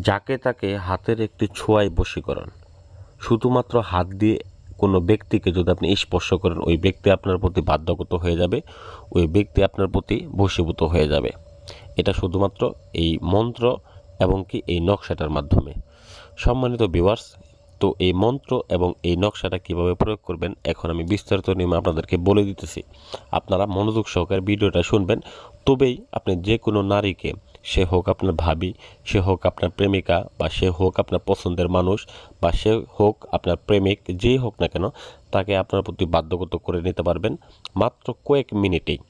যাকে তাকে হাতের একটি ছোঁয়ায় বশীকরণ। শুধুমাত্র হাত দিয়ে কোনো ব্যক্তিকে যদি আপনি স্পর্শ করেন, ওই ব্যক্তি আপনার প্রতি বাধ্যগত হয়ে যাবে, ওই ব্যক্তি আপনার প্রতি বশীভূত হয়ে যাবে। এটা শুধুমাত্র এই মন্ত্র এবং কি এই নকশাটার মাধ্যমে। সম্মানিত ভিউয়ার্স, তো এই মন্ত্র এবং এই নকশাটা কিভাবে প্রয়োগ করবেন এখন আমি বিস্তারিত নিয়মে আপনাদেরকে বলে দিতেছি। আপনারা মনোযোগ সহকারে ভিডিওটা শুনবেন, তবেই আপনি যে কোনো নারীকে, সে হোক আপনার ভাবি, সে হোক আপনার প্রেমিকা, বা সে হোক আপনার পছন্দের মানুষ, বা সে হোক আপনার প্রেমিক, যেই হোক না কেন, তাকে আপনার প্রতি বাধ্যগত করে নিতে পারবেন মাত্র কয়েক মিনিটেই।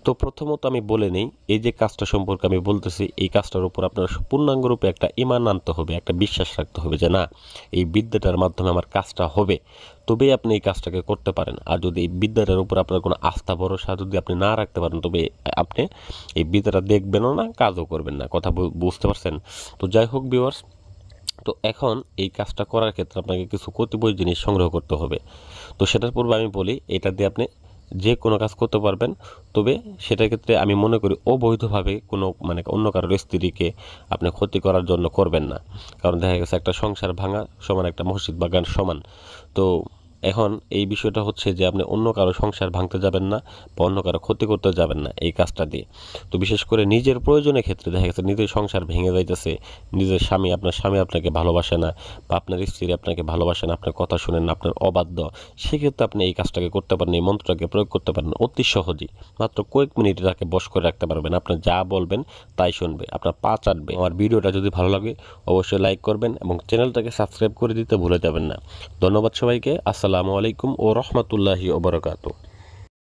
তো প্রথমত আমি বলে নেই, এই যে কাজটা সম্পর্কে আমি বলতেছি, এই কাজটার উপর আপনার পূর্ণাঙ্গরূপে একটা ঈমান আনতে হবে, একটা বিশ্বাস রাখতে হবে যে না, এই বিদ্যাটার মাধ্যমে আমার কাজটা হবে, তবেই আপনি এই কাজটাকে করতে পারেন। আর যদি এই বিদ্যাটার উপর আপনার কোনো আস্থা ভরসা যদি আপনি না রাখতে পারেন, তবে আপনি এই বিদ্যাটা দেখবেনও না, কাজও করবেন না। কথা বুঝতে পারছেন? তো যাই হোক ভিউয়ার্স, তো এখন এই কাজটা করার ক্ষেত্রে আপনাকে কিছু কতিপয় জিনিস সংগ্রহ করতে হবে। তো সেটার পূর্বে আমি বলি, এটা দিয়ে আপনি যে কোনো কাজ করতে পারবেন, তবে সেটার ক্ষেত্রে আমি মনে করি অবৈধভাবে কোনো অন্য কারোর স্ত্রীকে আপনি ক্ষতি করার জন্য করবেন না। কারণ দেখা গেছে একটা সংসার ভাঙা সমান একটা মসজিদ বাগান সমান। তো এখন এই বিষয়টা হচ্ছে যে আপনি অন্য কারো সংসার ভাঙতে যাবেন না, বা অন্য কারো ক্ষতি করতে যাবেন না এই কাজটা দিয়ে। তো বিশেষ করে নিজের প্রয়োজনের ক্ষেত্রে দেখা গেছে নিজের সংসার ভেঙে যাইতেছে, নিজের আপনার স্বামী আপনাকে ভালোবাসে না, বা আপনার স্ত্রী আপনাকে ভালোবাসে না, আপনার কথা শুনেন না, আপনার অবাধ্য, সেক্ষেত্রে আপনি এই কাজটাকে করতে পারেন, এই মন্ত্রটাকে প্রয়োগ করতে পারেন অতি সহজেই। মাত্র কয়েক মিনিটে তাকে বশ করে রাখতে পারবেন। আপনার যা বলবেন তাই শুনবে, আপনার পা চাটবে। আমার ভিডিওটা যদি ভালো লাগে অবশ্যই লাইক করবেন এবং চ্যানেলটাকে সাবস্ক্রাইব করে দিতে ভুলে যাবেন না। ধন্যবাদ সবাইকে। আসসালামু আলাইকুম ও রহমতুল্লাহি ওয়া বারাকাতুহু।